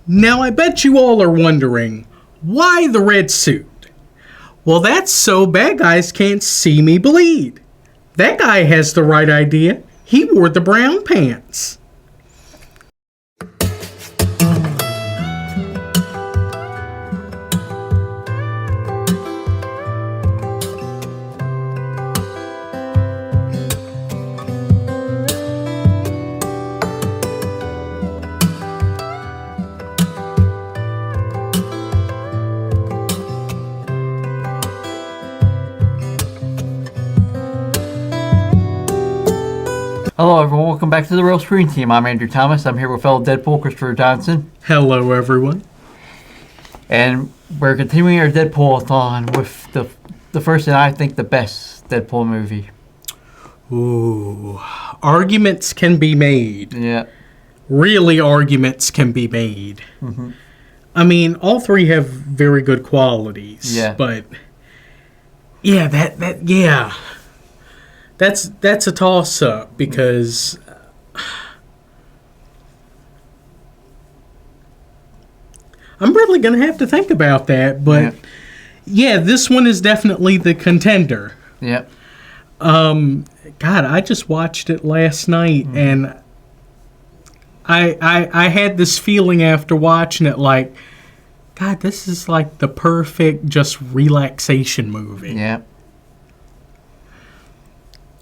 Now I bet you all are wondering, why the red suit? Well, that's so bad guys can't see me bleed. That guy has the right idea. He wore the brown pants. Hello everyone, welcome back to the Real Screen Team. I'm Andrew Thomas. I'm here with fellow Deadpool, Christopher Johnson. Hello, everyone. And we're continuing our Deadpool-a-thon with the first and I think the best Deadpool movie. Ooh, arguments can be made. Yeah. Really, arguments can be made. Mm-hmm. I mean, all three have very good qualities. Yeah. But, yeah, That's a toss-up because I'm really going to have to think about that. But, yeah, this one is definitely the contender. Yep. God, I just watched it last night, and I had this feeling after watching it like, God, this is like the perfect just relaxation movie. Yeah.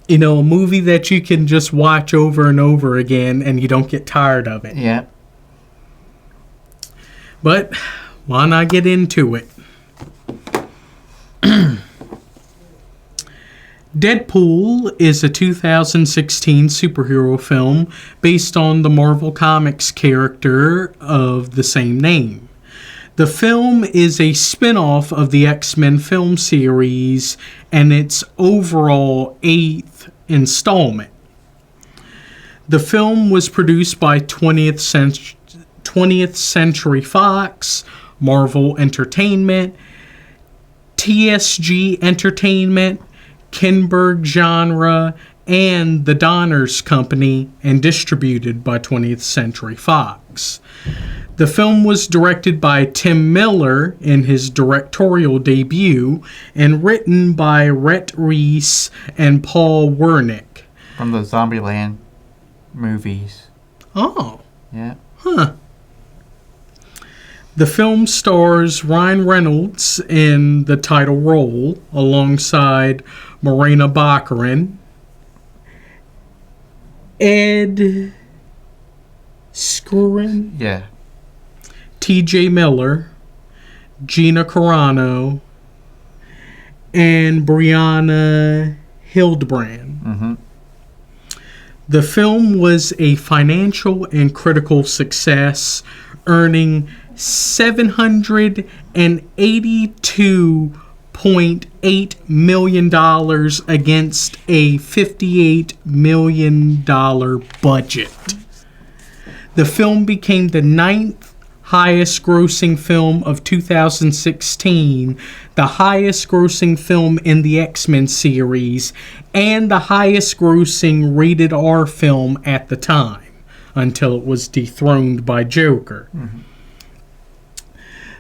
You know, a movie that you can just watch over and over again and you don't get tired of it. Yeah. But why not get into it? Deadpool is a 2016 superhero film based on the Marvel Comics character of the same name. The film is a spin-off of the X-Men film series and its overall 8th installment. The film was produced by 20th Century Fox, Marvel Entertainment, TSG Entertainment, Kinberg Genre, and the Donner's Company, and distributed by 20th Century Fox. The film was directed by Tim Miller in his directorial debut and written by Rhett Reese and Paul Wernick. From the Zombieland movies. Oh. Yeah. Huh. The film stars Ryan Reynolds in the title role alongside Morena Baccarin, Ed Skrein, Yeah. T.J. Miller, Gina Carano, and Brianna Hildebrand. Mm-hmm. The film was a financial and critical success, earning $782.8 million against a $58 million budget. The film became the 9th highest grossing film of 2016, the highest grossing film in the X-Men series, and the highest grossing rated R film at the time, until it was dethroned by Joker. Mm-hmm.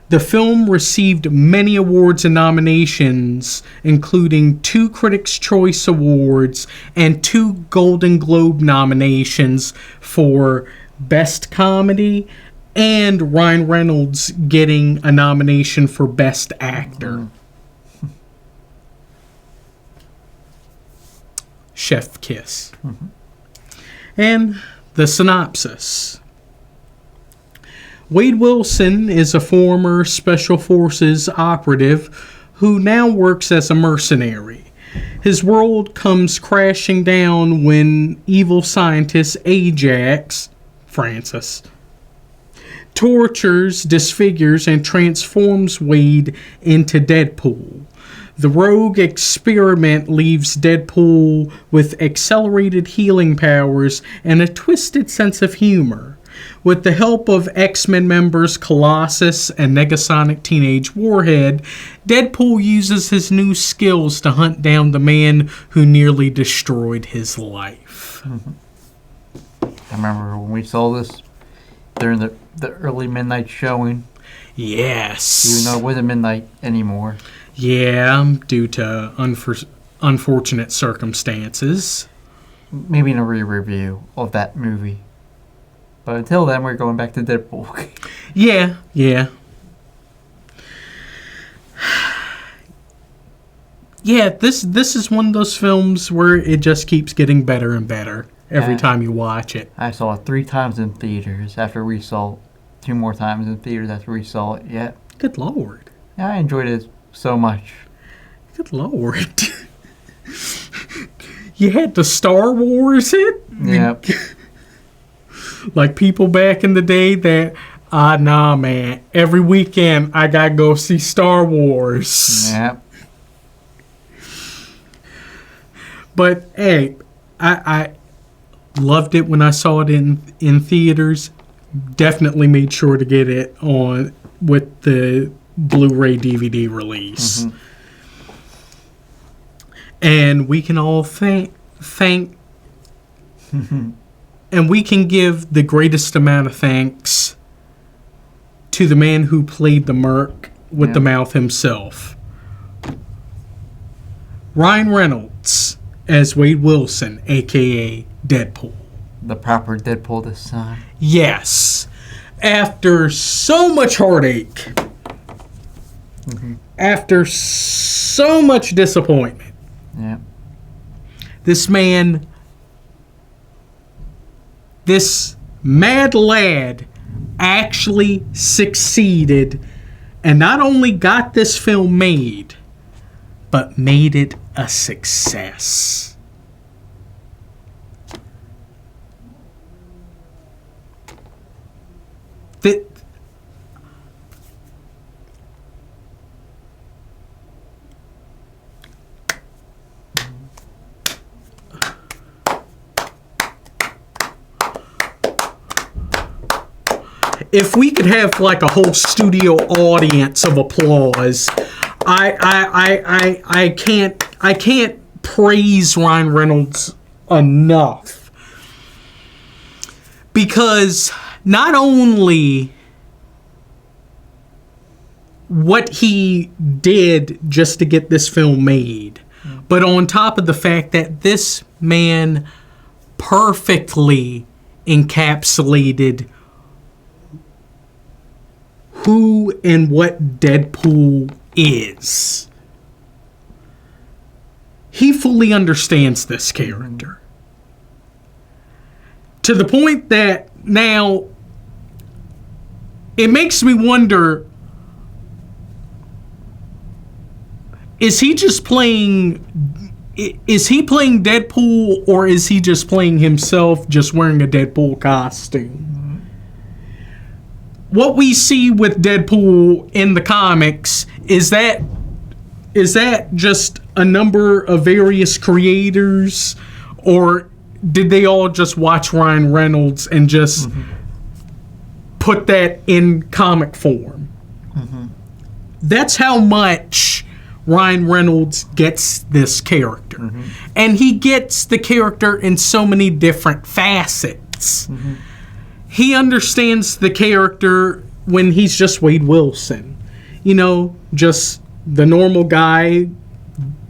The film received many awards and nominations, including 2 Critics' Choice Awards and 2 Golden Globe nominations for Best Comedy, and Ryan Reynolds getting a nomination for Best Actor. Mm-hmm. Chef kiss. Mm-hmm. And the synopsis. Wade Wilson is a former Special Forces operative who now works as a mercenary. His world comes crashing down when evil scientist Ajax, Francis, tortures, disfigures, and transforms Wade into Deadpool. The rogue experiment leaves Deadpool with accelerated healing powers and a twisted sense of humor. With the help of X-Men members Colossus and Negasonic Teenage Warhead, Deadpool uses his new skills to hunt down the man who nearly destroyed his life. Mm-hmm. I remember when we saw this during the early midnight showing. Yes. Even though it wasn't midnight anymore. Yeah, due to unfortunate circumstances. Maybe in a re-review of that movie. But until then, we're going back to Deadpool. Yeah. Yeah, this is one of those films where it just keeps getting better and better every time you watch it. I saw it 3 times in theaters after we saw it 2 more times in theaters after we saw it. Yeah. Good Lord. Yeah, I enjoyed it so much. Good Lord. You had to Star Wars it? Yep. Like people back in the day that, nah, man. Every weekend I gotta go see Star Wars. Yep. But hey, I loved it when I saw it in theaters. Definitely made sure to get it on with the Blu-ray DVD release. Mm-hmm. And we can all thank and we can give the greatest amount of thanks to the man who played the Merc with the mouth himself. Ryan Reynolds as Wade Wilson, a.k.a. Deadpool. The proper Deadpool this time. Yes. After so much heartache, after so much disappointment, this man, this mad lad, actually succeeded and not only got this film made, but made it a success. If we could have like a whole studio audience of applause, I can't praise Ryan Reynolds enough, because not only what he did just to get this film made, but on top of the fact that this man perfectly encapsulated who and what Deadpool is. He fully understands this character. To the point that now it makes me wonder, is he playing Deadpool, or is he just playing himself, just wearing a Deadpool costume? What we see with Deadpool in the comics, is that just a number of various creators, or did they all just watch Ryan Reynolds and just put that in comic form? That's how much Ryan Reynolds gets this character. And he gets the character in so many different facets. He understands the character when he's just Wade Wilson. You know, just the normal guy,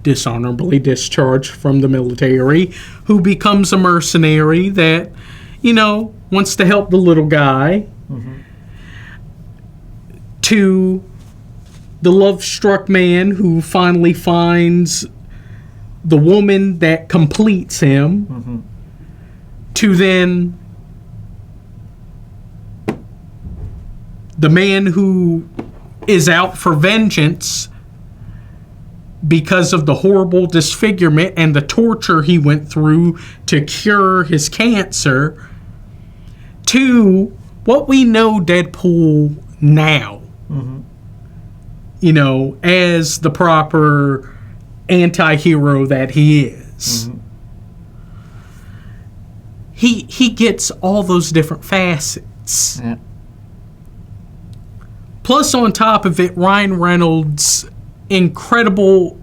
dishonorably discharged from the military, who becomes a mercenary that, you know, wants to help the little guy, to the love-struck man who finally finds the woman that completes him, to then the man who is out for vengeance because of the horrible disfigurement and the torture he went through to cure his cancer, to what we know Deadpool now. You know, as the proper anti-hero that he is. He gets all those different facets. Plus, on top of it, Ryan Reynolds' incredible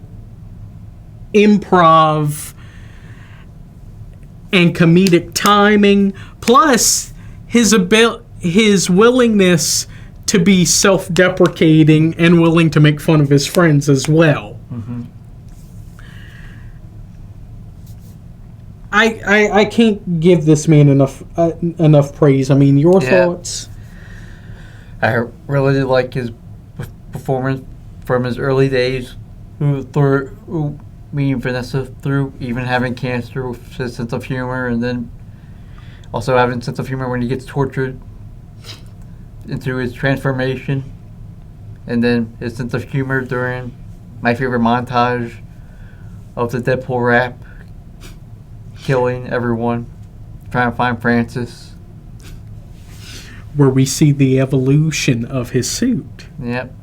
improv and comedic timing, plus his his willingness to be self-deprecating and willing to make fun of his friends as well. Mm-hmm. I can't give this man enough praise. I mean, your thoughts? I really did like his performance from his early days, through meeting Vanessa, through even having cancer, with his sense of humor, and then also having a sense of humor when he gets tortured, into his transformation, and then his sense of humor during my favorite montage of the Deadpool rap, killing everyone, trying to find Francis. Where we see the evolution of his suit. Yep.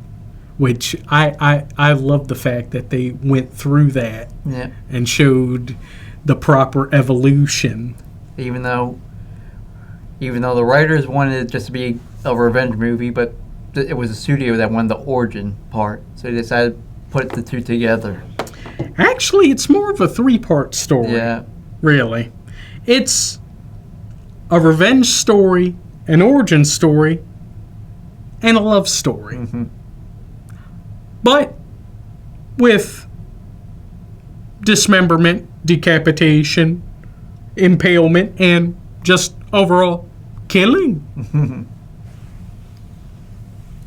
Which I love the fact that they went through that and showed the proper evolution. Even though the writers wanted it just to be a revenge movie, but it was the studio that wanted the origin part, so they decided to put the two together. Actually, it's more of a 3-part story. Yeah. Really. It's a revenge story, an origin story, and a love story. Mm-hmm. But with dismemberment, decapitation, impalement, and just overall killing.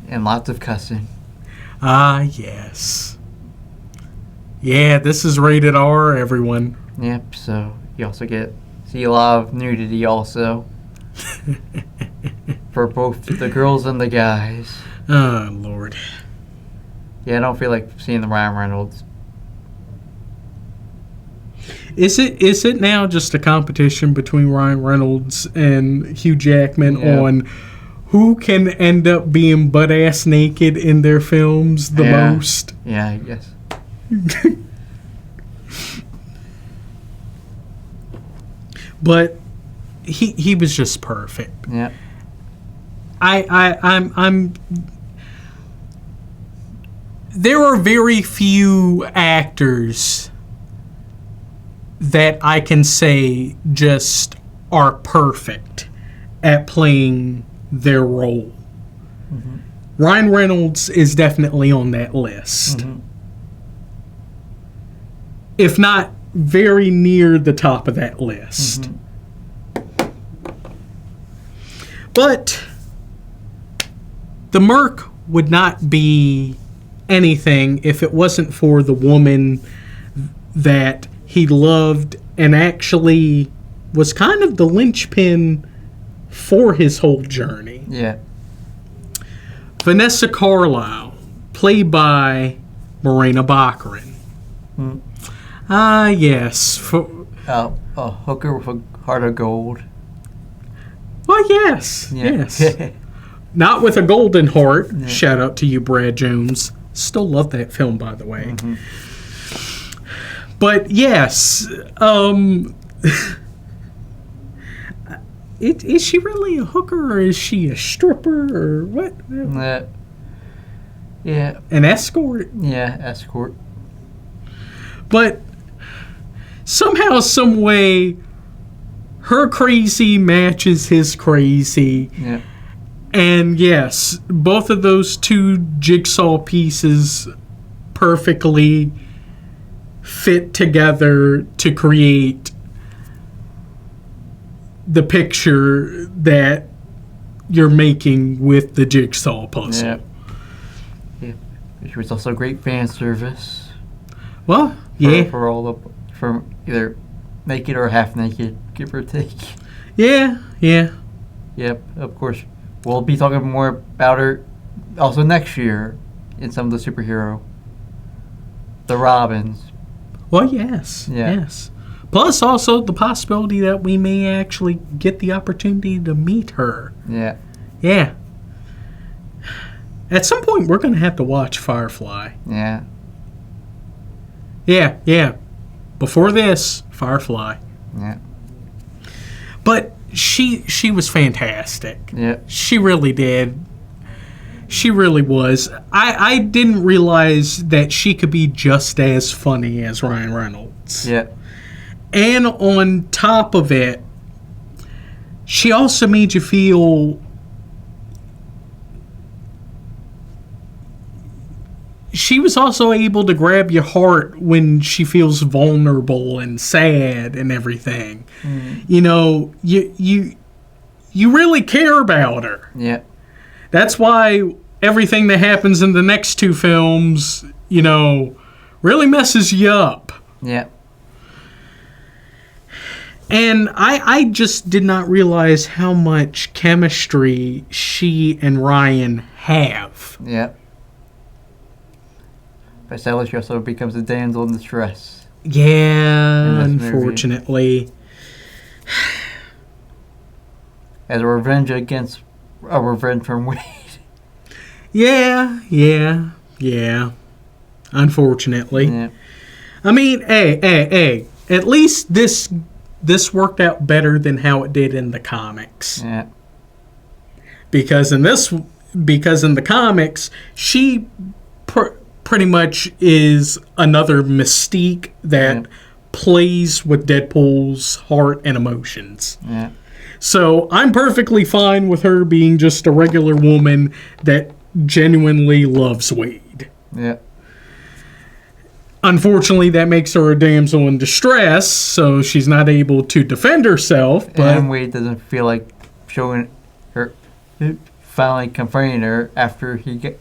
And lots of cussing. Ah, yes. Yeah, this is rated R, everyone. Yep, so you also see a lot of nudity also. For both the girls and the guys. Oh, Lord. Yeah, I don't feel like seeing the Ryan Reynolds. Is it now just a competition between Ryan Reynolds and Hugh Jackman on who can end up being butt-ass naked in their films the most? Yeah, I guess. But he was just perfect. Yeah. I'm there are very few actors that I can say just are perfect at playing their role. Mm-hmm. Ryan Reynolds is definitely on that list. Mm-hmm. If not very near the top of that list. Mm-hmm. But the Merc would not be anything if it wasn't for the woman that he loved and actually was kind of the linchpin for his whole journey. Yeah. Vanessa Carlyle, played by Morena Baccarin. Mm. Ah, yes. A hooker with a heart of gold. Well, yes. Yeah. Yes. Not with a golden heart. Yeah. Shout out to you, Brad Jones. Still love that film, by the way. Mm-hmm. But yes, is she really a hooker or is she a stripper or what? Yeah. An escort? Yeah, escort. But somehow, some way, her crazy matches his crazy. Yeah. And yes, both of those two jigsaw pieces perfectly fit together to create the picture that you're making with the jigsaw puzzle. Yeah. Which was also great fan service. Well, yeah. For either naked or half naked, give or take. Yeah. Yep, of course. We'll be talking more about her also next year in some of the superhero. The Robins. Well, yes. Yeah. Yes. Plus, also the possibility that we may actually get the opportunity to meet her. Yeah. Yeah. At some point, we're going to have to watch Firefly. Yeah. Yeah. Before this, Firefly. Yeah. But she was fantastic. Yeah. She really did. She really was. I didn't realize that she could be just as funny as Ryan Reynolds. Yeah. And on top of it, she also made you feel she was also able to grab your heart when she feels vulnerable and sad and everything. You know, you really care about her. Yeah. That's why everything that happens in the next two films, you know, really messes you up. Yeah. And I just did not realize how much chemistry she and Ryan have. Yeah. But sadly, she also becomes a damsel in distress. Yeah, unfortunately. As a revenge from Wade. Yeah. Unfortunately. Yeah. I mean, hey. At least this worked out better than how it did in the comics. Yeah. Because in the comics, she pretty much is another Mystique that plays with Deadpool's heart and emotions. Yeah. So I'm perfectly fine with her being just a regular woman that genuinely loves Wade. Yeah. Unfortunately, that makes her a damsel in distress, so she's not able to defend herself. But and Wade doesn't feel like showing her, finally confronting her after he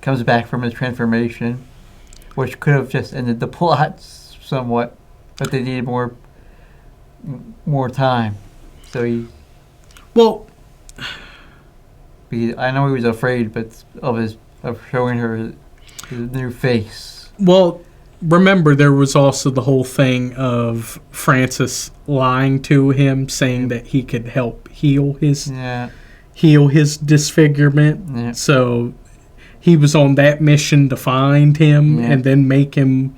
comes back from his transformation, which could have just ended the plot somewhat, but they needed more time. So I know he was afraid, but of showing her his new face. Well, remember there was also the whole thing of Francis lying to him, saying that he could help heal his disfigurement. Yeah. So he was on that mission to find him and then make him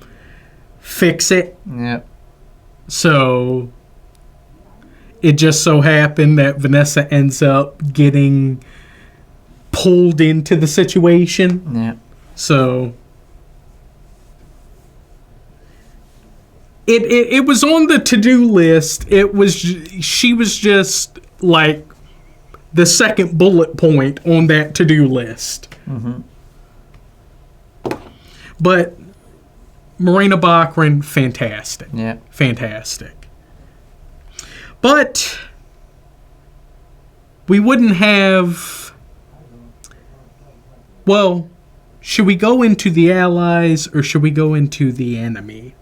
fix it. Yeah. So it just so happened that Vanessa ends up getting pulled into the situation. Yeah. So it was on the to-do list. She was just like the second bullet point on that to-do list. Mm-hmm. But Marina Baccarin, fantastic. Yeah. Fantastic. But we wouldn't have... Well, should we go into the Allies or should we go into the enemy?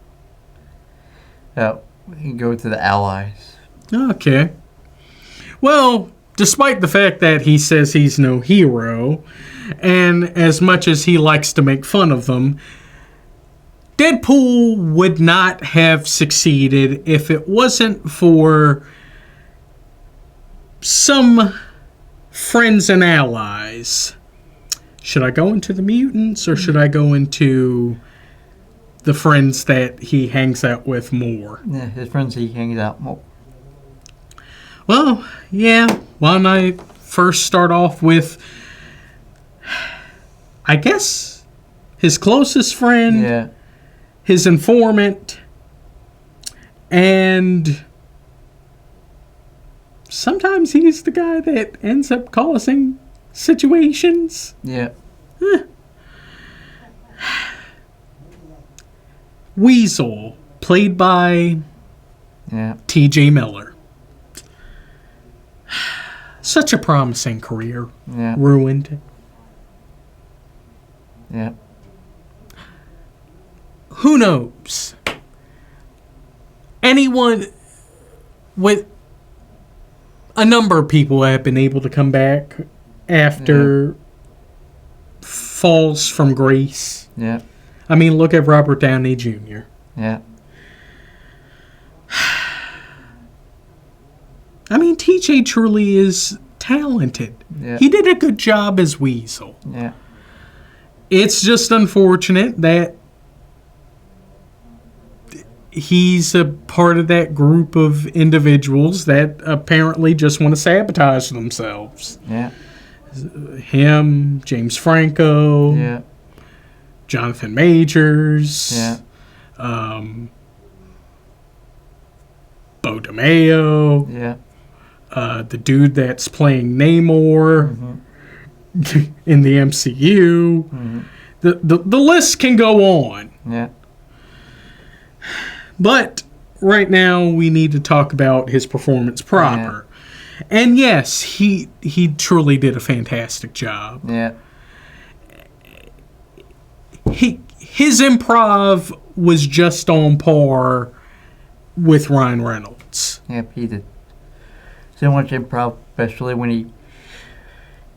We can go to the Allies. Okay. Well, despite the fact that he says he's no hero, and as much as he likes to make fun of them, Deadpool would not have succeeded if it wasn't for some friends and allies. Should I go into the mutants or should I go into the friends that he hangs out with more? Yeah, his friends he hangs out more. Well, yeah. Why don't I first start off with, I guess, his closest friend, his informant, and sometimes he's the guy that ends up causing situations. Yeah. Weasel, played by T.J. Miller. Such a promising career. Yeah. Ruined. Yeah. Who knows? Anyone with a number of people have been able to come back after falls from grace. Yeah. I mean, look at Robert Downey Jr. Yeah. I mean, TJ truly is talented. Yeah. He did a good job as Weasel. Yeah. It's just unfortunate that he's a part of that group of individuals that apparently just want to sabotage themselves. Yeah. Him, James Franco, Jonathan Majors, Bo DeMeo, the dude that's playing Namor in the MCU. The list can go on. Yeah. But right now we need to talk about his performance proper. Yeah. And yes, he truly did a fantastic job. Yeah. His improv was just on par with Ryan Reynolds. Yep, he did so much improv, especially when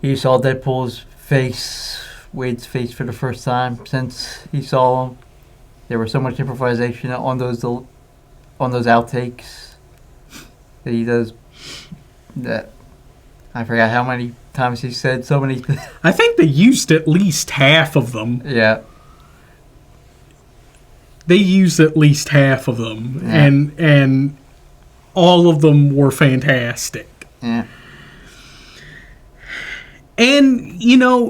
he saw Deadpool's face, Wade's face for the first time since he saw him. There was so much improvisation on those outtakes that he does. That I forgot how many times he said so many things. I think they used at least half of them. Yeah. They used at least half of them, yeah. and all of them were fantastic. Yeah. And,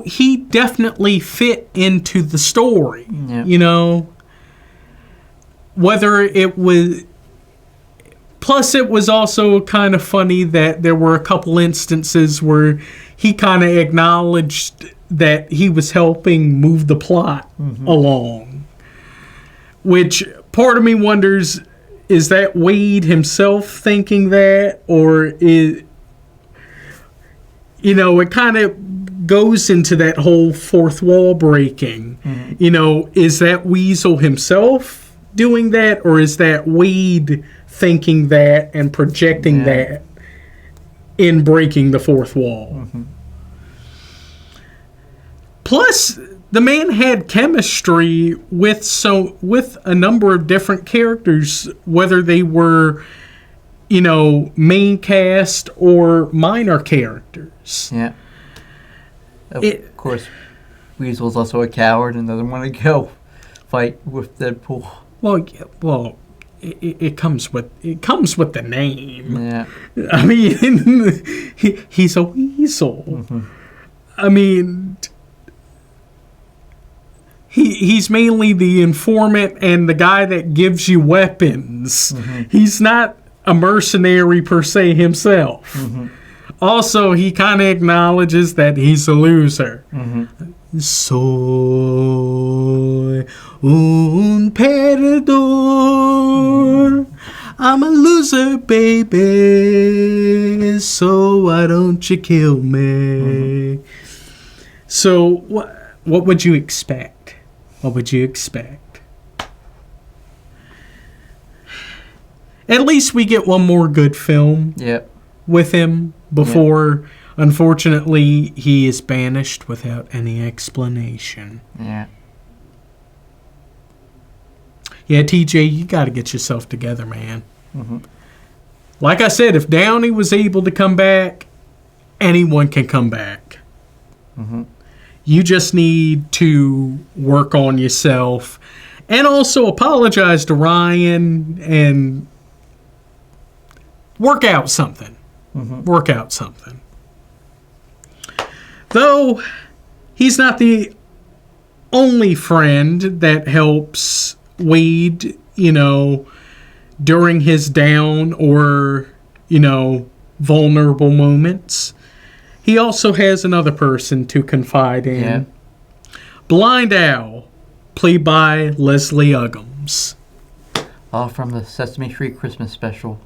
he definitely fit into the story. Yeah. Whether it was... Plus, it was also kind of funny that there were a couple instances where he kind of acknowledged that he was helping move the plot along. Which, part of me wonders, is that Wade himself thinking that? Or is... it kind of goes into that whole fourth wall breaking. Is that Weasel himself doing that? Or is that Wade thinking that and projecting that in breaking the fourth wall? Plus, the man had chemistry with a number of different characters, whether they were, main cast or minor characters. Yeah. Of course, Weasel's also a coward and doesn't want to go fight with Deadpool. Well, it comes with the name. Yeah. I mean, he's a weasel. I mean, he's mainly the informant and the guy that gives you weapons. He's not a mercenary per se himself. Also, he kind of acknowledges that he's a loser. Soy un perdedor. I'm a loser, baby. So why don't you kill me? So what would you expect? What would you expect? At least we get one more good film with him before, unfortunately, he is banished without any explanation. Yeah. Yeah, TJ, you got to get yourself together, man. Like I said, if Downey was able to come back, anyone can come back. You just need to work on yourself and also apologize to Ryan and work out something. Work out something. Though, he's not the only friend that helps Wade, during his down or, vulnerable moments. He also has another person to confide in. Yeah. Blind Al, played by Leslie Uggams. From the Sesame Street Christmas special.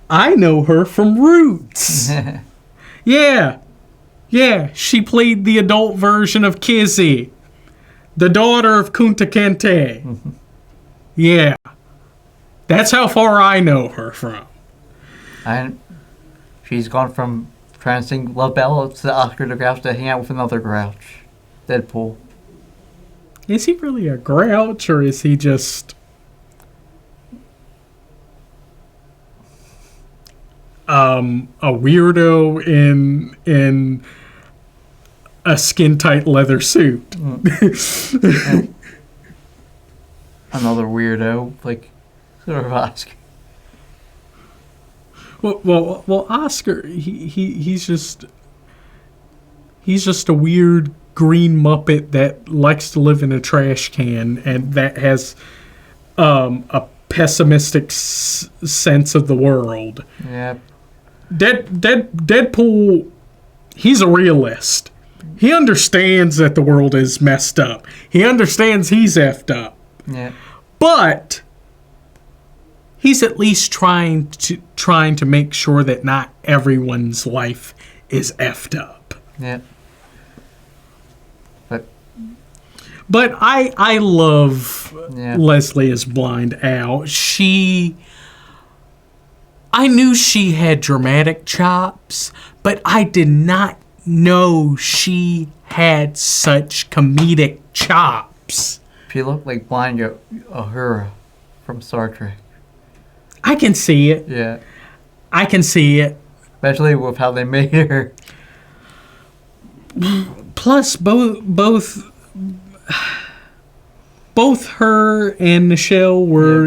I know her from Roots. Yeah, she played the adult version of Kizzy, the daughter of Kunta Kinte. Yeah, that's how far I know her from. And she's gone from trying to sing Love Ballads to Oscar the Grouch to hang out with another Grouch, Deadpool. Is he really a Grouch, or is he just a weirdo in a skin-tight leather suit? Another weirdo, like sort of Oscar. Well, Oscar, he's just a weird green Muppet that likes to live in a trash can and that has a pessimistic sense of the world. Yeah. Deadpool, he's a realist. He understands that the world is messed up. He understands he's effed up. Yeah. But he's at least trying to make sure that not everyone's life is effed up. Yeah. But I love Yeah. Leslie as Blind Al. I knew she had dramatic chops, but I did not know she had such comedic chops. She looked like Blind Uhura from Star Trek. I can see it. Yeah. I can see it. Especially with how they made her. Plus, both her and Nichelle were,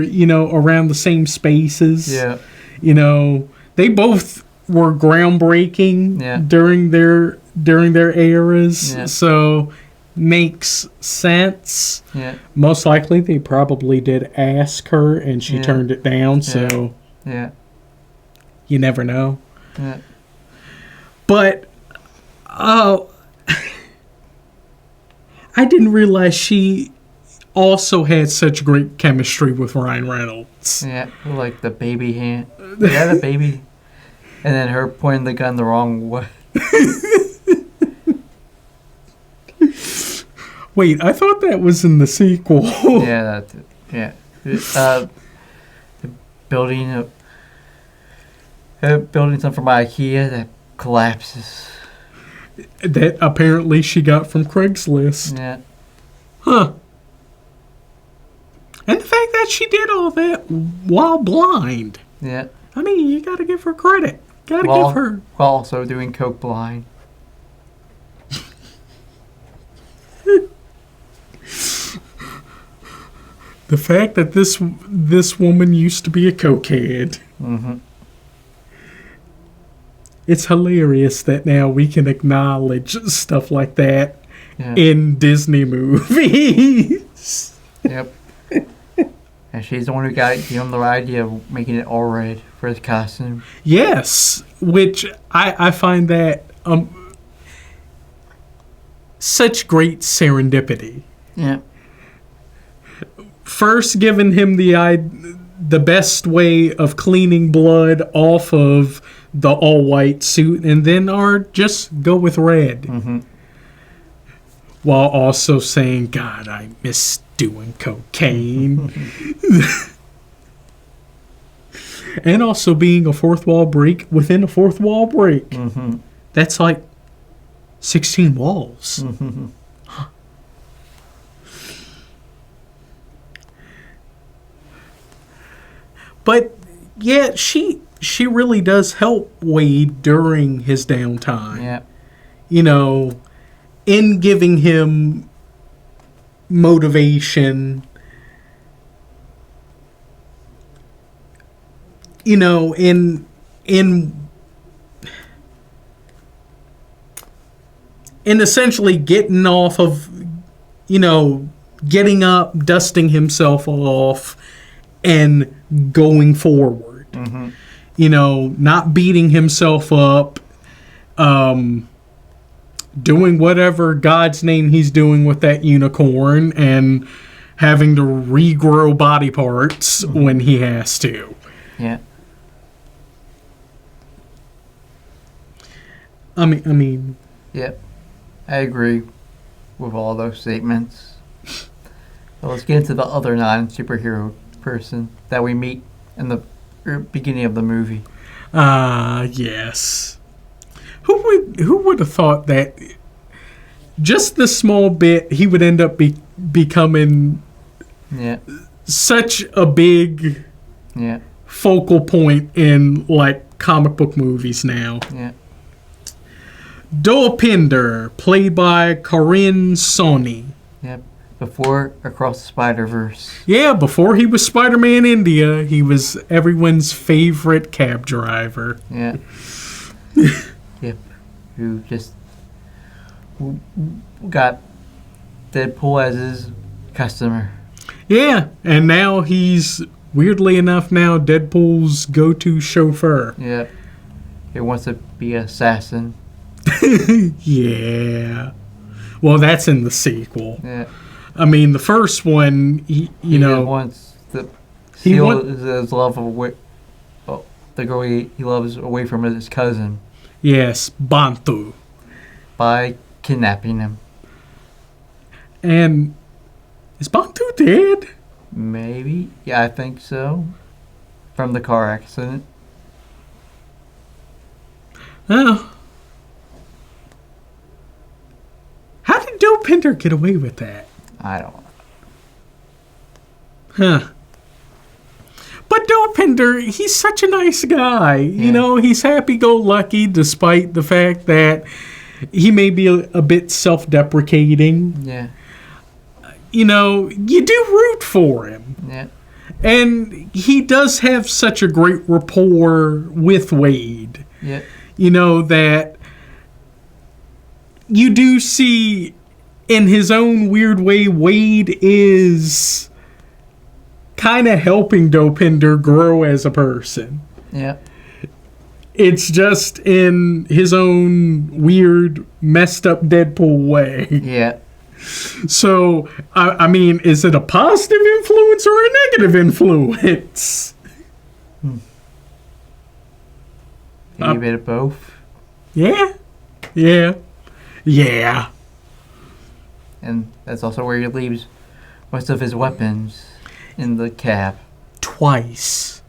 around the same spaces. Yeah. They both were groundbreaking during their eras. Yeah. So makes sense. Yeah. Most likely they probably did ask her and she turned it down, so Yeah. you never know. Yeah. But I didn't realize she also had such great chemistry with Ryan Reynolds. Yeah. Like the baby hand. Yeah, the baby. And then her pointing the gun the wrong way. Wait, I thought that was in the sequel. Yeah, that's it. Yeah. The building something from IKEA that collapses. That apparently she got from Craigslist. Yeah. Huh. And the fact that she did all that while blind. Yeah. I mean, you gotta give her credit. Gotta give her. While also doing coke blind. The fact that this woman used to be a cokehead. Mm-hmm. It's hilarious that now we can acknowledge stuff like that Yeah. in Disney movies. Yep. And she's the one who gave him the idea of making it all red for his costume. Yes, which I find that such great serendipity. Yeah. First giving him the best way of cleaning blood off of the all-white suit, and then just go with red. Mm-hmm. While also saying, God, I miss doing cocaine. And also being a fourth wall break within a fourth wall break. Mm-hmm. That's like 16 walls. Mm-hmm. But yeah, she really does help Wade during his downtime. Yeah. In giving him motivation. In essentially getting off of, getting up, dusting himself off, and going forward. Mm-hmm. Not beating himself up, doing whatever God's name he's doing with that unicorn, and having to regrow body parts when he has to. Yeah. I mean. Yep. I agree with all those statements. So let's get into the other non-superhero person that we meet in the beginning of the movie. Yes. Who would have thought that just this small bit he would end up becoming such a big focal point in like comic book movies now. Yeah. Dopinder, played by Corinne Sony. Yep. Before Across the Spider-Verse. Yeah, before he was Spider-Man India, he was everyone's favorite cab driver. Yeah. Yep. Who got Deadpool as his customer. Yeah, and now he's, weirdly enough now, Deadpool's go-to chauffeur. Yep. He wants to be an assassin. Yeah. Well, that's in the sequel. Yeah. I mean, the first one, you know, wants to He steal want- his love away. Oh, the girl he loves away from his cousin yes, Bantu. by kidnapping him. And is Bantu dead? Maybe. Yeah, I think so. From the car accident. Oh. How did Dopinder get away with that? I don't know. Huh. But Dopinder, he's such a nice guy. Yeah. You know, he's happy-go-lucky despite the fact that he may be a bit self-deprecating. Yeah. You know, you do root for him. Yeah. And he does have such a great rapport with Wade. Yeah. You know, that you do see in his own weird way, Wade is kind of helping Dopinder grow as a person. Yeah. It's just in his own weird, messed up Deadpool way. Yeah. So, I mean, is it a positive influence or a negative influence? Maybe a bit of both. Yeah. Yeah. Yeah. And that's also where he leaves most of his weapons in the cab. Twice.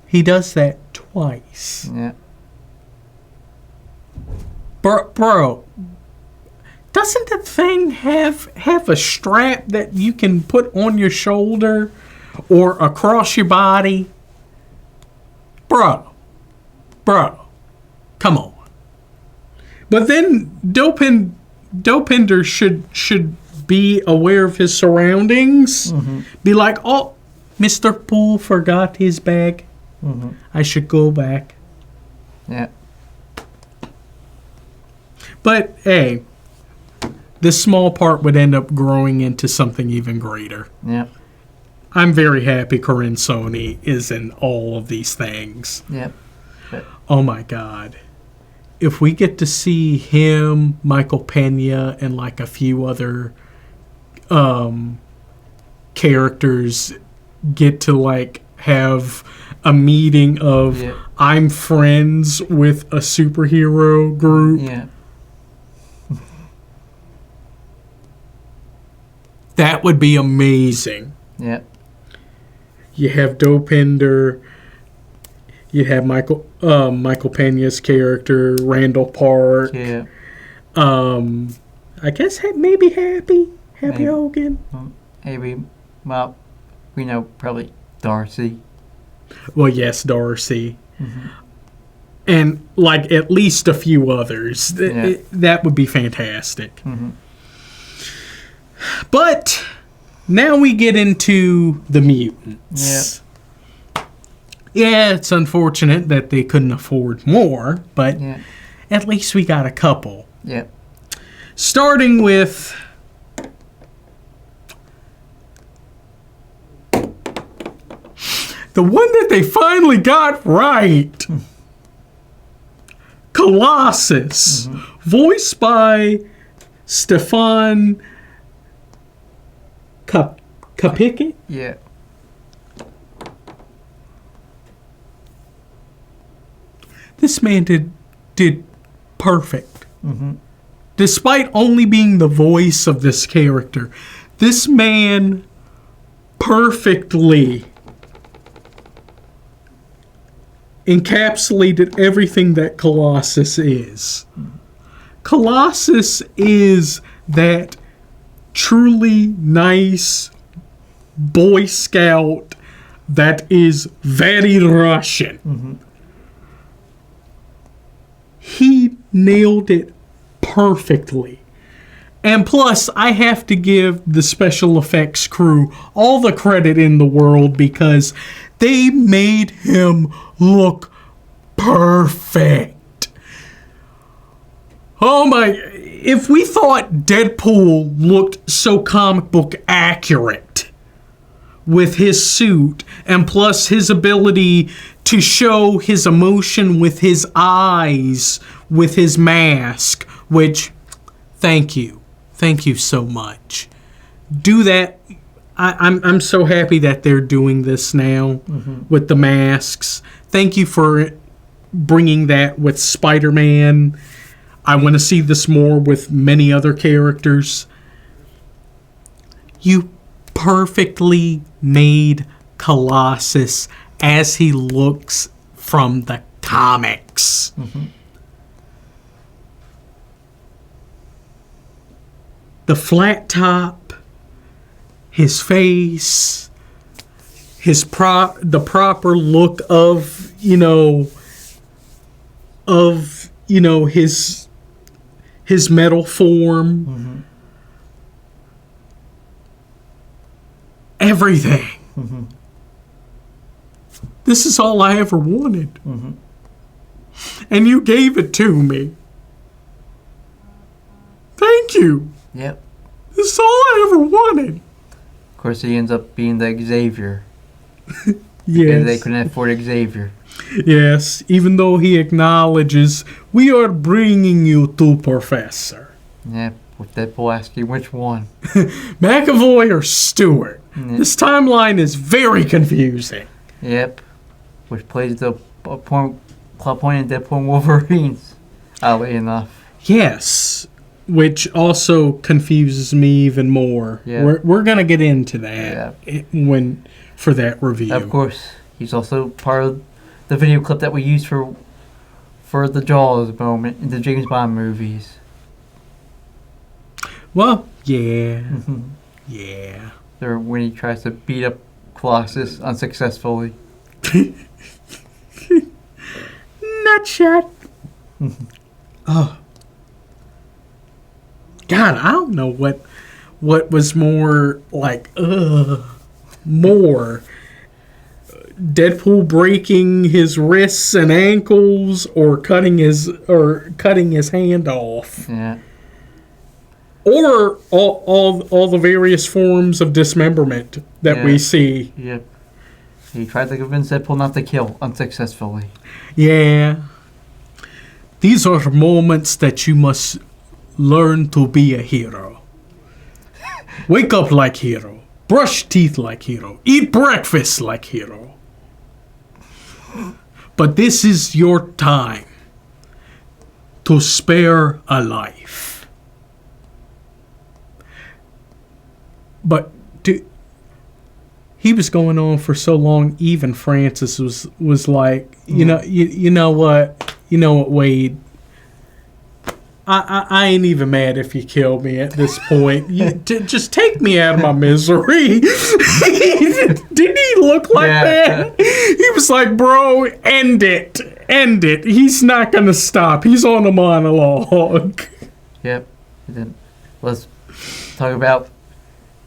He does that twice. Yeah. Bro, doesn't the thing have a strap that you can put on your shoulder or across your body? Bro, come on. But then Dopinder should be aware of his surroundings. Mm-hmm. Be like, oh, Mr. Poole forgot his bag. Mm-hmm. I should go back. Yeah. But, hey, this small part would end up growing into something even greater. Yeah. I'm very happy Corinne Sony is in all of these things. Yeah. But Oh my God. If we get to see him, Michael Pena, and like a few other characters get to like have a meeting of Yeah. I'm friends with a superhero group, yeah. that would be amazing. Yeah. You have Dopinder, you have Michael Pena's character, Randall Park. Yeah. I guess maybe Happy Maybe. Hogan. Maybe. Well, we know probably Darcy. Well, yes, Darcy. Mm-hmm. And like at least a few others. Yeah. That would be fantastic. Mm-hmm. But now we get into the mutants. Yeah, it's unfortunate that they couldn't afford more, but Yeah. at least we got a couple. Yeah. Starting with the one that they finally got right. Colossus, voiced by Stefan Kapicki. Yeah. This man did perfect. Mm-hmm. Despite only being the voice of this character, this man perfectly encapsulated everything that Colossus is. Colossus is that truly nice Boy Scout that is very Russian. Mm-hmm. He nailed it perfectly. And plus, I have to give the special effects crew all the credit in the world because they made him look perfect. Oh my, if we thought Deadpool looked so comic book accurate with his suit and plus his ability to show his emotion with his eyes, with his mask, which, thank you so much. Do that. I'm so happy that they're doing this now with the masks. Thank you for bringing that with Spider-Man. I want to see this more with many other characters. You perfectly made Colossus as he looks from the comics. The flat top, his face, the proper look of his metal form. Everything. This is all I ever wanted. And you gave it to me. Thank you. Yep. This is all I ever wanted. Of course, he ends up being the Xavier. Yes. They couldn't afford Xavier. Yes, even though he acknowledges, we are bringing you to Professor. Yep, with Deadpool asking which one. McAvoy or Stewart? Yep. This timeline is very confusing. Yep. Which plays the plot point in Deadpool and Wolverine's, oddly enough. Yes, which also confuses me even more. Yeah. We're going to get into that for that review. Of course, he's also part of the video clip that we used for the Jaws moment in the James Bond movies. Well, yeah. Yeah. There, when he tries to beat up Colossus unsuccessfully. Nutshot. Oh. God, I don't know what was more like, more Deadpool breaking his wrists and ankles or cutting his hand off. Yeah. Or all the various forms of dismemberment that we see. Yep. He tried to convince Deadpool not to kill unsuccessfully. Yeah. These are moments that you must learn to be a hero. Wake up like hero. Brush teeth like hero. Eat breakfast like hero. But this is your time to spare a life. But he was going on for so long. Even Francis was like, you know what, Wade. I ain't even mad if you kill me at this point. Just take me out of my misery. Didn't he look like that? He was like, bro, end it. He's not gonna stop. He's on a monologue. Yep. Then let's talk about.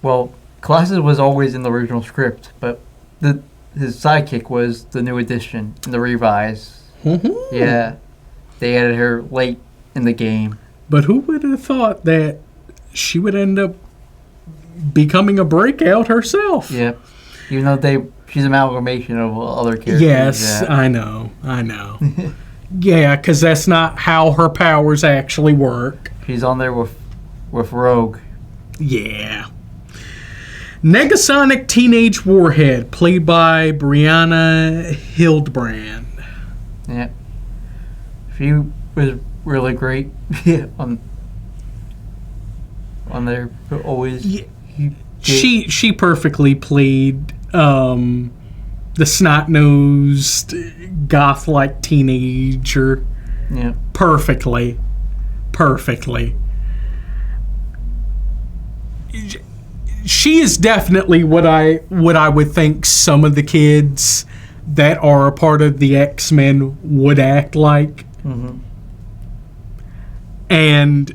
Well, Colossus was always in the original script, but his sidekick was the new edition in the revise. Mm-hmm. Yeah, they added her late in the game. But who would have thought that she would end up becoming a breakout herself? Yep. Even though she's an amalgamation of other characters. Yes, yeah. I know. Yeah, because that's not how her powers actually work. She's on there with Rogue. Yeah. Negasonic Teenage Warhead, played by Brianna Hildebrand. Yep. She was really great on there always. Yeah. She perfectly played the snot-nosed goth-like teenager. Yeah. Perfectly. She is definitely what I would think some of the kids that are a part of the X-Men would act like. Mm-hmm. And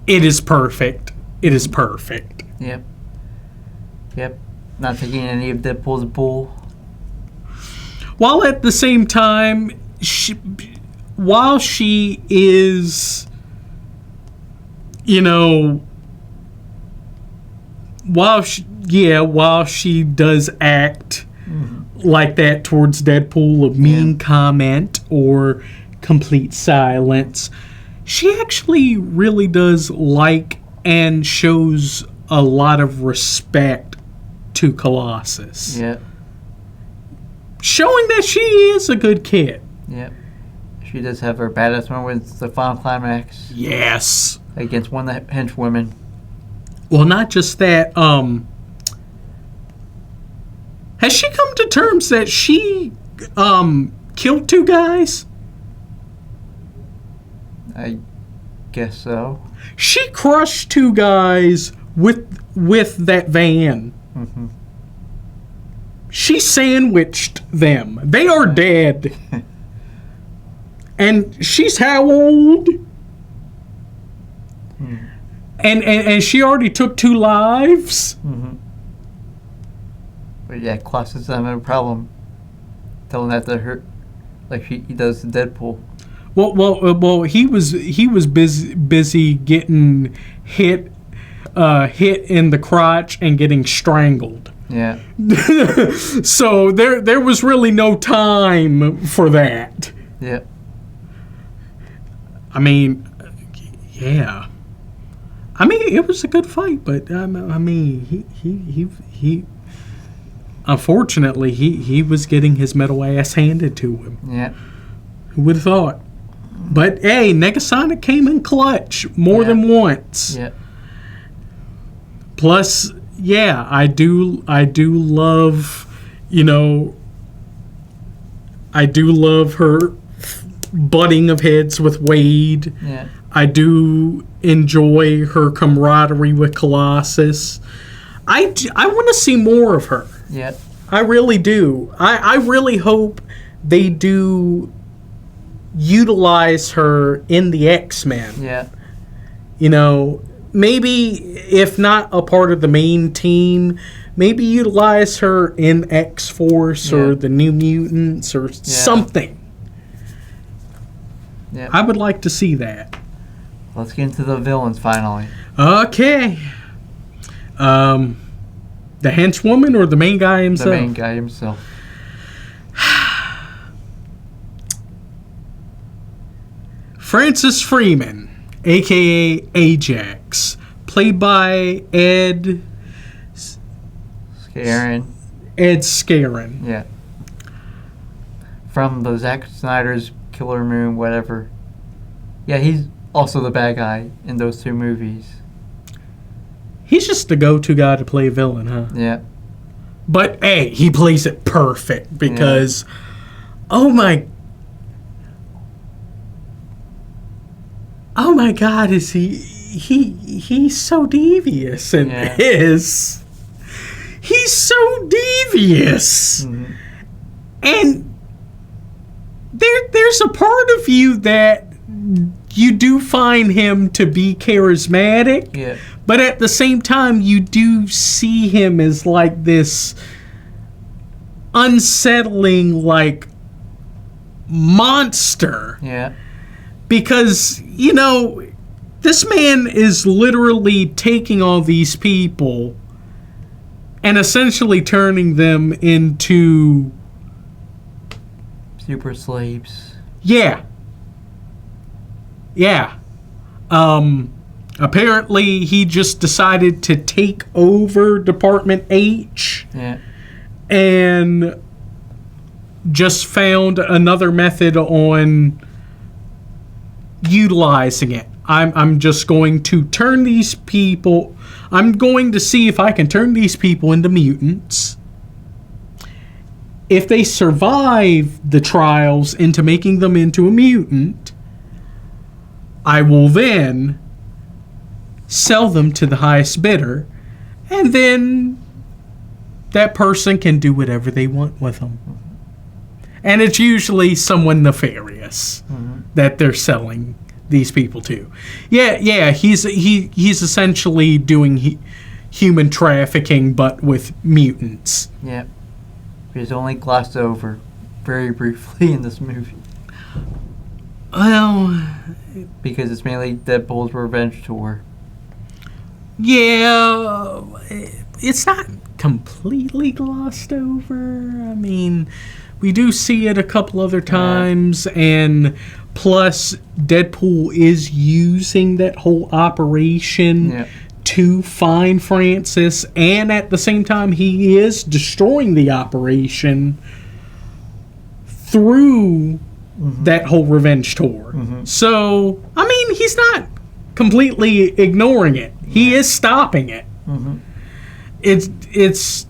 it is perfect. Yep. Not taking any of Deadpool's bull. While at the same time, while she is, while she does act like that towards Deadpool, a mean comment or complete silence. She actually really does like and shows a lot of respect to Colossus. Yep. Showing that she is a good kid. Yep. She does have her badass moment with the final climax. Yes. Against one of the henchwomen. Well, not just that. Has she come to terms that she killed 2 guys? I guess so. She crushed 2 guys with that van. Mm-hmm. She sandwiched them. They are dead. And she's how old? And she already took 2 lives? Mm-hmm. But yeah, Colossus doesn't have a problem telling that to her like he does to Deadpool. Well, he was busy getting hit in the crotch and getting strangled. Yeah. So there was really no time for that. Yep. I mean, yeah. I mean, it was a good fight, but I mean, he unfortunately he was getting his metal ass handed to him. Yeah. Who would have thought? But hey, Negasonic came in clutch more than once. Yeah. Plus, yeah, I do love, I do love her butting of heads with Wade. Yeah. I do enjoy her camaraderie with Colossus. I want to see more of her. Yeah. I really do. I really hope they do utilize her in the X-Men. Yeah. Maybe if not a part of the main team, maybe utilize her in X-Force or the New Mutants or something. Yeah. I would like to see that. Let's get into the villains finally. Okay. The henchwoman or the main guy himself? The main guy himself. Francis Freeman, a.k.a. Ajax, played by Ed Scarin. Yeah. From the Zack Snyder's Killer Moon, whatever. Yeah, he's also the bad guy in those 2 movies. He's just the go-to guy to play a villain, huh? Yeah. But, hey, he plays it perfect because, oh my God, is he's so devious in this. He's so devious. Mm-hmm. And there's a part of you that you do find him to be charismatic. Yeah. But at the same time, you do see him as like this unsettling, like, monster. Yeah. Because, this man is literally taking all these people and essentially turning them into... super slaves. Yeah. Apparently, he just decided to take over Department H. Yeah. And just found another method on utilizing it. I'm just going to turn these people... I'm going to see if I can turn these people into mutants. If they survive the trials into making them into a mutant, I will then sell them to the highest bidder, and then that person can do whatever they want with them. And it's usually someone nefarious that they're selling these people to. Yeah, he's essentially doing human trafficking, but with mutants. Yeah. He's only glossed over very briefly in this movie. Well... because it's mainly Deadpool's revenge tour. Yeah, it's not completely glossed over. I mean, we do see it a couple other times, and plus Deadpool is using that whole operation to find Francis, and at the same time he is destroying the operation through that whole revenge tour. So, I mean, he's not completely ignoring it. He is stopping it. It's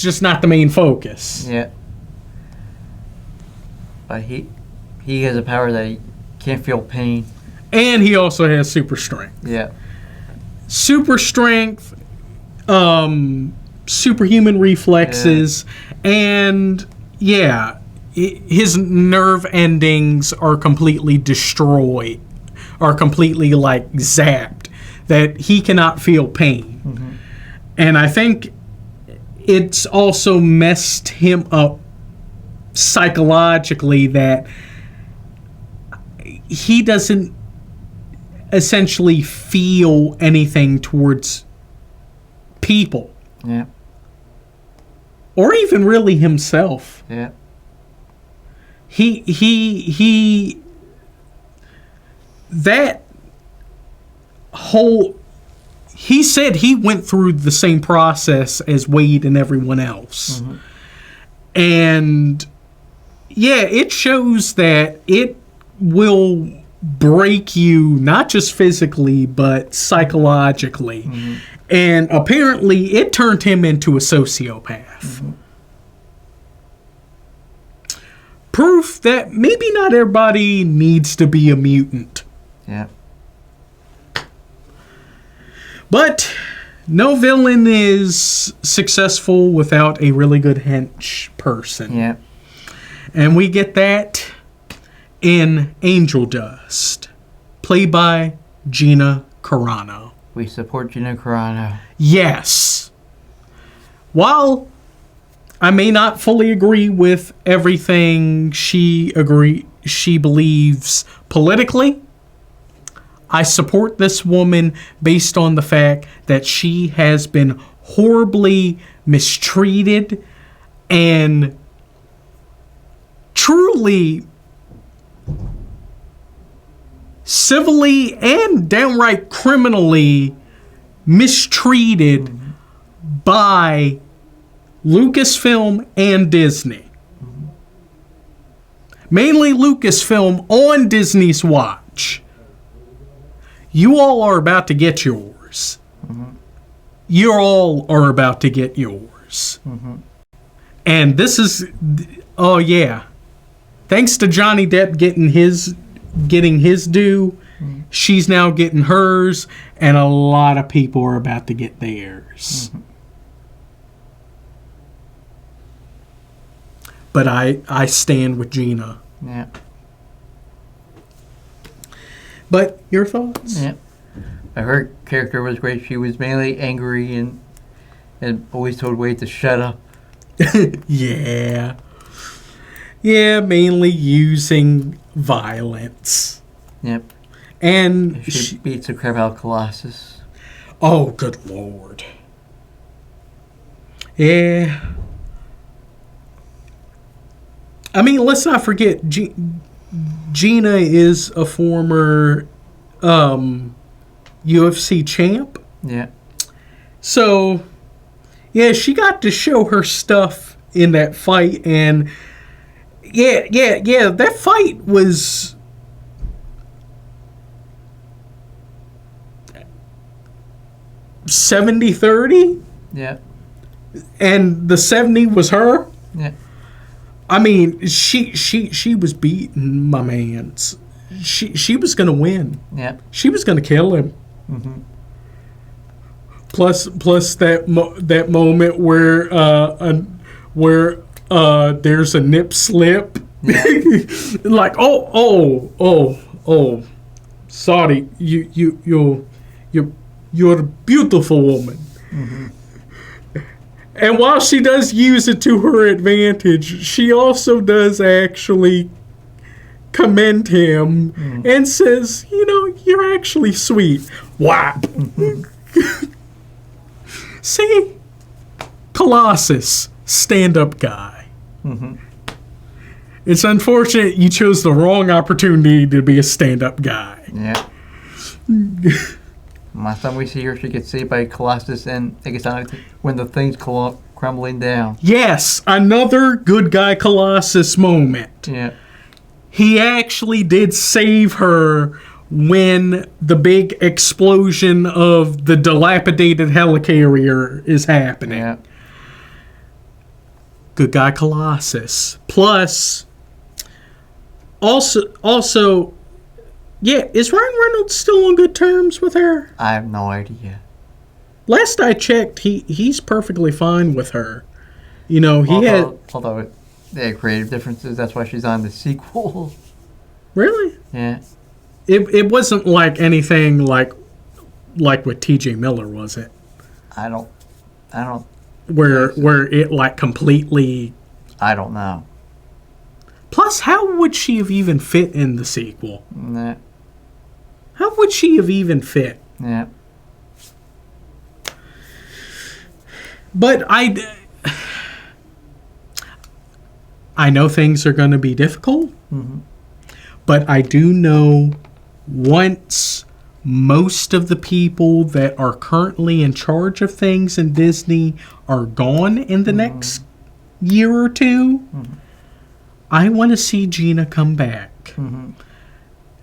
just not the main focus. Yeah. But he has a power that he can't feel pain. And he also has super strength. Yeah. Super strength, superhuman reflexes, and his nerve endings are completely destroyed, are completely like zapped, that he cannot feel pain. And I think it's also messed him up psychologically, that he doesn't essentially feel anything towards people. Yeah. Or even really himself. Yeah. That whole, he said he went through the same process as Wade and everyone else. And it shows that it will break you, not just physically, but psychologically. And apparently it turned him into a sociopath. Proof that maybe not everybody needs to be a mutant. Yeah. But no villain is successful without a really good hench person. Yeah. And we get that in Angel Dust, played by Gina Carano. We support Gina Carano. Yes. While I may not fully agree with everything she believes politically, I support this woman based on the fact that she has been horribly mistreated and truly civilly and downright criminally mistreated by Lucasfilm and Disney. Mainly Lucasfilm on Disney's watch. You all are about to get yours. You all are about to get yours. And this is, thanks to Johnny Depp getting his due, she's now getting hers, and a lot of people are about to get theirs. But I stand with Gina. Yeah. But your thoughts? Yeah. Her character was great. She was mainly angry and always told Wade to shut up. Yeah. Yeah, mainly using violence. Yep. And she beats the crap out of Colossus. Oh, good Lord. Yeah. I mean, let's not forget, Gina is a former UFC champ. Yeah. So, yeah, she got to show her stuff in that fight, and yeah, that fight was 70-30. Yeah. And the 70 was her. Yeah. I mean, she was beating my man's. She was gonna win. Yeah. She was gonna kill him. Plus that moment where there's a nip slip. Yeah. Like oh, sorry, you're a beautiful woman. And while she does use it to her advantage, she also does actually commend him and says, you're actually sweet. Whap. See? Colossus, stand-up guy. Mm-hmm. It's unfortunate you chose the wrong opportunity to be a stand-up guy. Yeah. Last time we see her, she gets saved by Colossus, and it gets on when the thing's crumbling down. Yes, another good guy Colossus moment. Yeah. He actually did save her when the big explosion of the dilapidated helicarrier is happening. Yeah. Good guy Colossus. Plus, also, yeah, is Ryan Reynolds still on good terms with her? I have no idea. Last I checked, he's perfectly fine with her. Although they had creative differences, that's why she's on the sequel. Really? Yeah. It wasn't like anything like with T.J. Miller, was it? I don't. Where it like completely. I don't know. Plus, how would she have even fit in the sequel? Nah. How would she have even fit? Yeah. But I know things are going to be difficult. Mm-hmm. But I do know once most of the people that are currently in charge of things in Disney are gone in the next year or two, I want to see Gina come back. Mm-hmm.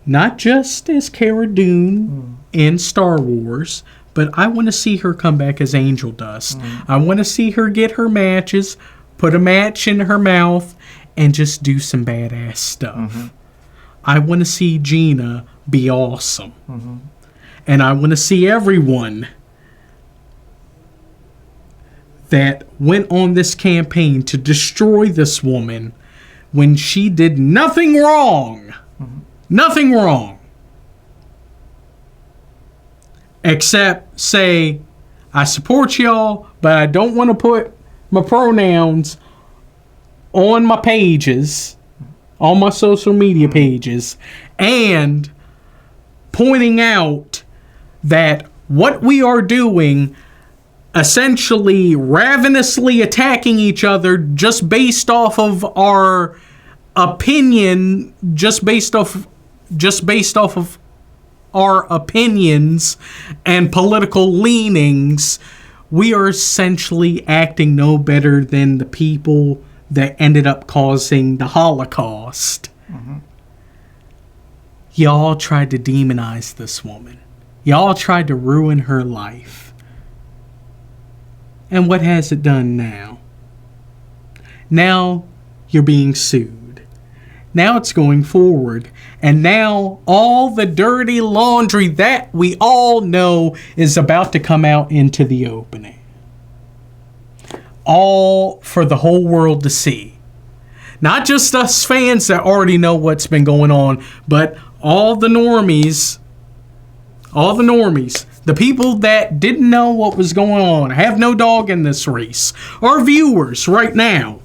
Not just as Cara Dune in Star Wars, but I want to see her come back as Angel Dust. I want to see her get her matches, put a match in her mouth, and just do some badass stuff. I want to see Gina be awesome. And I want to see everyone that went on this campaign to destroy this woman when she did nothing wrong. Nothing wrong. Except say, I support y'all, but I don't want to put my pronouns on my pages, on my social media pages, and pointing out that what we are doing, essentially ravenously attacking each other just based off of our opinion, just based off of our opinions and political leanings, we are essentially acting no better than the people that ended up causing the Holocaust. Y'all tried to demonize this woman. Y'all tried to ruin her life. And what has it done now? Now you're being sued. Now it's going forward. And now all the dirty laundry that we all know is about to come out into the opening. All for the whole world to see. Not just us fans that already know what's been going on, but all the normies, the people that didn't know what was going on, have no dog in this race, our viewers right now,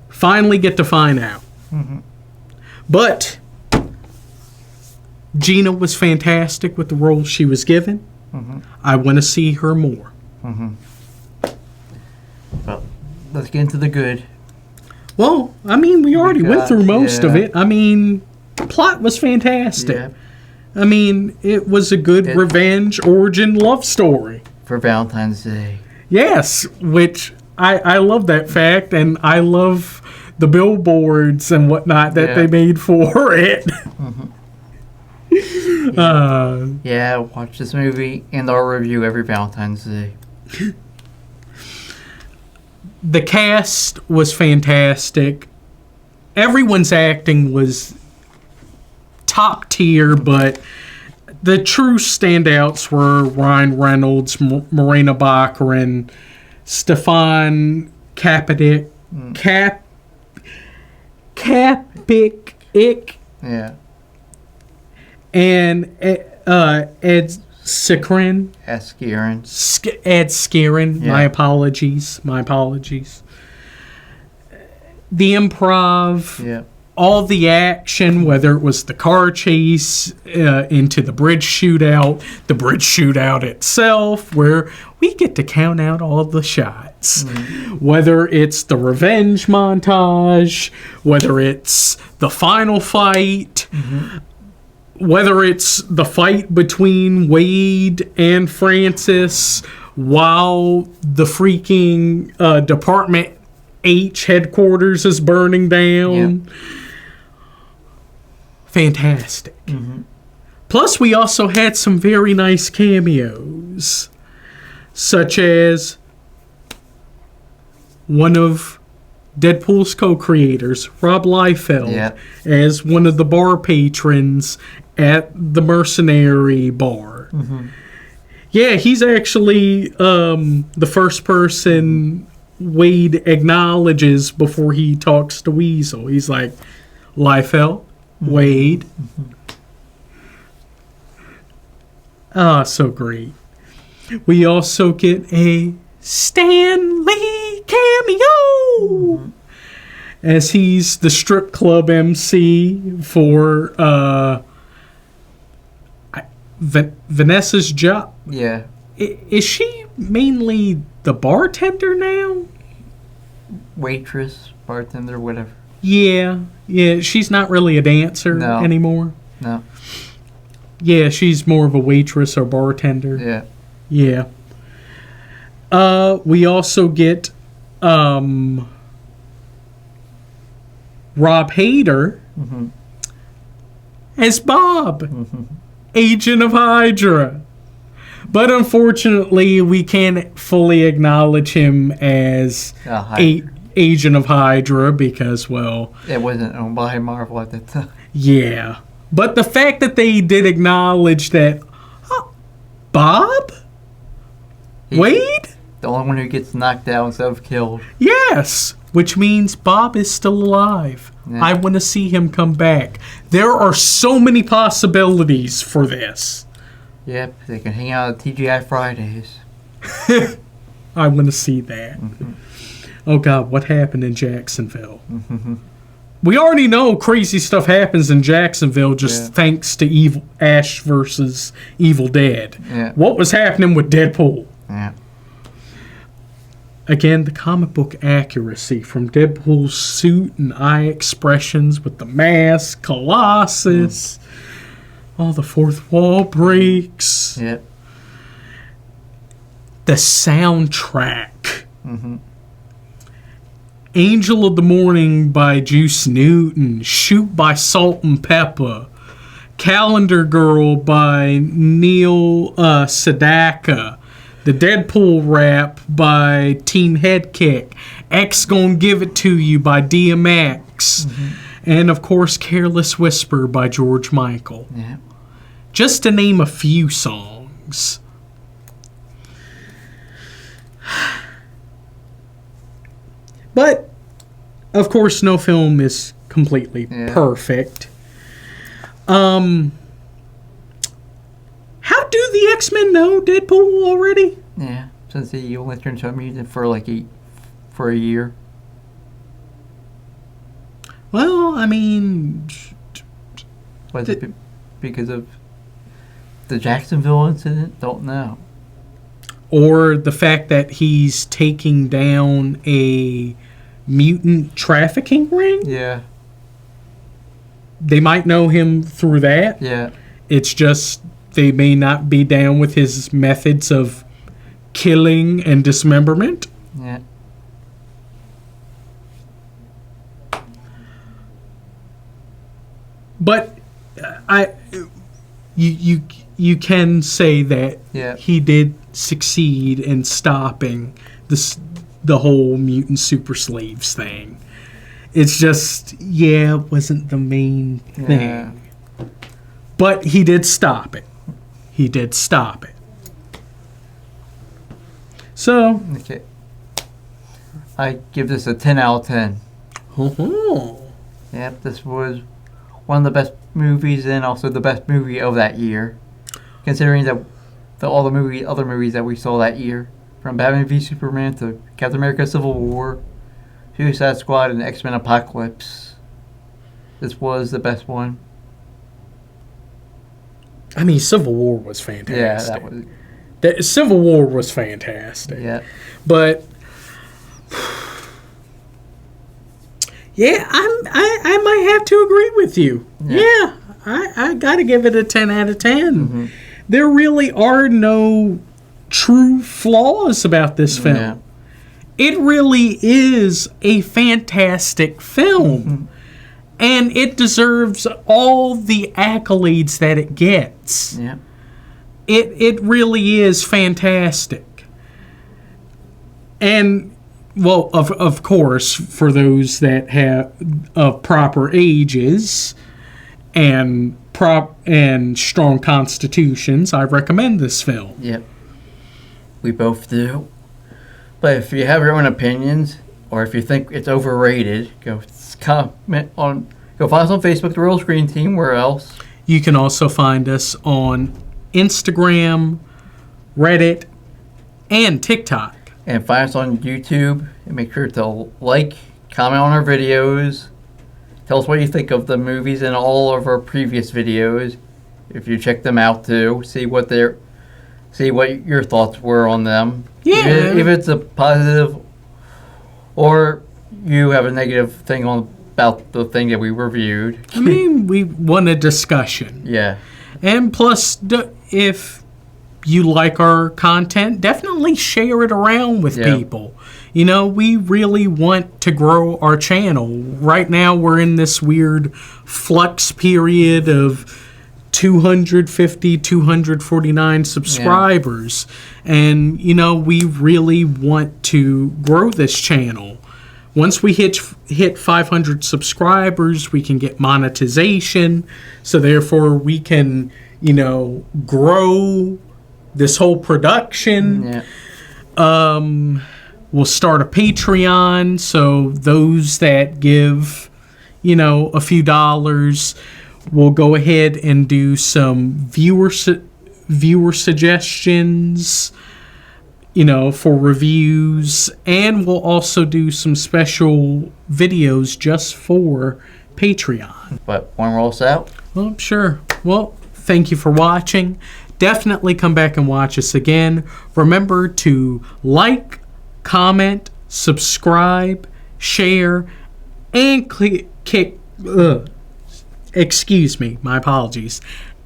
finally get to find out. But Gina was fantastic with the role she was given. I want to see her more. Well, let's get into the good. Well, I mean, we already went through most of it. I mean, the plot was fantastic. Yeah. I mean, it was a good revenge origin love story. For Valentine's Day. Yes, which I love that fact, and I love the billboards and whatnot that they made for it. Watch this movie and our review every Valentine's Day. The cast was fantastic. Everyone's acting was top tier, but the true standouts were Ryan Reynolds, Morena Baccarin, Stefan Kapic, Kapic, and Ed Skrein. Ed Skrein. Yeah. My apologies. The improv. Yeah. all the action, whether it was the car chase into the bridge shootout itself, where we get to count out all the shots. Whether it's the revenge montage, whether it's the final fight, whether it's the fight between Wade and Francis while the freaking Department H headquarters is burning down. Fantastic. Plus, we also had some very nice cameos, such as one of Deadpool's co-creators, Rob Liefeld, as one of the bar patrons at the Mercenary Bar. Yeah, he's actually the first person Wade acknowledges before he talks to Weasel. He's like, Liefeld, Wade. So great. We also get a Stan Lee cameo as he's the strip club MC for Vanessa's job. Yeah. Is she mainly the bartender now? Waitress, bartender, whatever. Yeah. She's not really a dancer anymore. No. Yeah, she's more of a waitress or bartender. Yeah. We also get Rob Hader as Bob, agent of Hydra. But unfortunately, we can't fully acknowledge him as agent of Hydra because, well... It wasn't owned by Marvel at the time. Yeah. But the fact that they did acknowledge that... Bob? Wade? The only one who gets knocked out instead of killed. Yes. Which means Bob is still alive. Yeah. I want to see him come back. There are so many possibilities for this. Yep, they can hang out at TGI Fridays. I want to see that. Oh, God, what happened in Jacksonville? We already know crazy stuff happens in Jacksonville just thanks to Ash versus Evil Dead. Yeah. What was happening with Deadpool? Yeah. Again, the comic book accuracy from Deadpool's suit and eye expressions with the mask, Colossus, all the fourth wall breaks. Yep. The soundtrack. Angel of the Morning by Juice Newton, Shoot by Salt and Pepper, Calendar Girl by Neil Sedaka, the Deadpool rap by Team Headkick, X Gon' Give It To You by DMX, and of course Careless Whisper by George Michael. Yeah. Just to name a few songs. But, of course, no film is completely perfect. How do the X-Men know Deadpool already? Yeah, since he only turned to a mutant for for a year. Well, I mean... Was it because of the Jacksonville incident? Don't know. Or the fact that he's taking down a mutant trafficking ring? Yeah. They might know him through that. Yeah. It's just they may not be down with his methods of killing and dismemberment. Yeah. But you can say that he did succeed in stopping the whole mutant super slaves thing. It's just, it wasn't the main thing. Yeah. But he did stop it. He did stop it. So. Okay. I give this a 10 out of 10. Oh. Yep, this was one of the best movies and also the best movie of that year. Considering that all the other movies that we saw that year. From Batman v Superman to Captain America Civil War, Suicide Squad, and X-Men Apocalypse. this was the best one. I mean, Civil War was fantastic. Yeah, that was. Civil War was fantastic. Yeah. But yeah, I might have to agree with you. Yeah, I got to give it a 10 out of 10. Mm-hmm. There really are no true flaws about this film. Yeah. It really is a fantastic film. Mm-hmm. And it deserves all the accolades that it gets. Yeah. It really is fantastic. And, well, of course, for those that have of proper ages and strong constitutions, I recommend this film. Yep. We both do. But if you have your own opinions, or if you think it's overrated, go find us on Facebook, The Real Screen Team. Where else? You can also find us on Instagram, Reddit, and TikTok. And find us on YouTube. And make sure to like, comment on our videos. Tell us what you think of the movies and all of our previous videos. If you check them out too, see what your thoughts were on them. Yeah. If it's a positive, or you have a negative thing about the thing that we reviewed. I mean, we want a discussion. Yeah. And plus, if you like our content, definitely share it around with people. You know, we really want to grow our channel. Right now, we're in this weird flux period of 250, 249 subscribers. And, you know, we really want to grow this channel. Once we hit 500 subscribers, we can get monetization. So therefore, we can, you know, grow this whole production. Yeah. We'll start a Patreon. So those that give, you know, a few dollars, we'll go ahead and do some viewer suggestions, you know, for reviews, and we'll also do some special videos just for Patreon. But when we're all set, Well, sure. Well, thank you for watching. Definitely come back and watch us again. Remember to like, comment, subscribe, share, and excuse me, my apologies,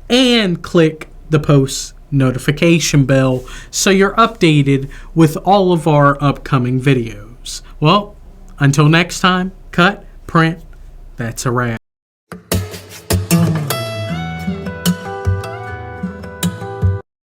and click the post notification bell so you're updated with all of our upcoming videos. Well, until next time, cut, print, that's a wrap.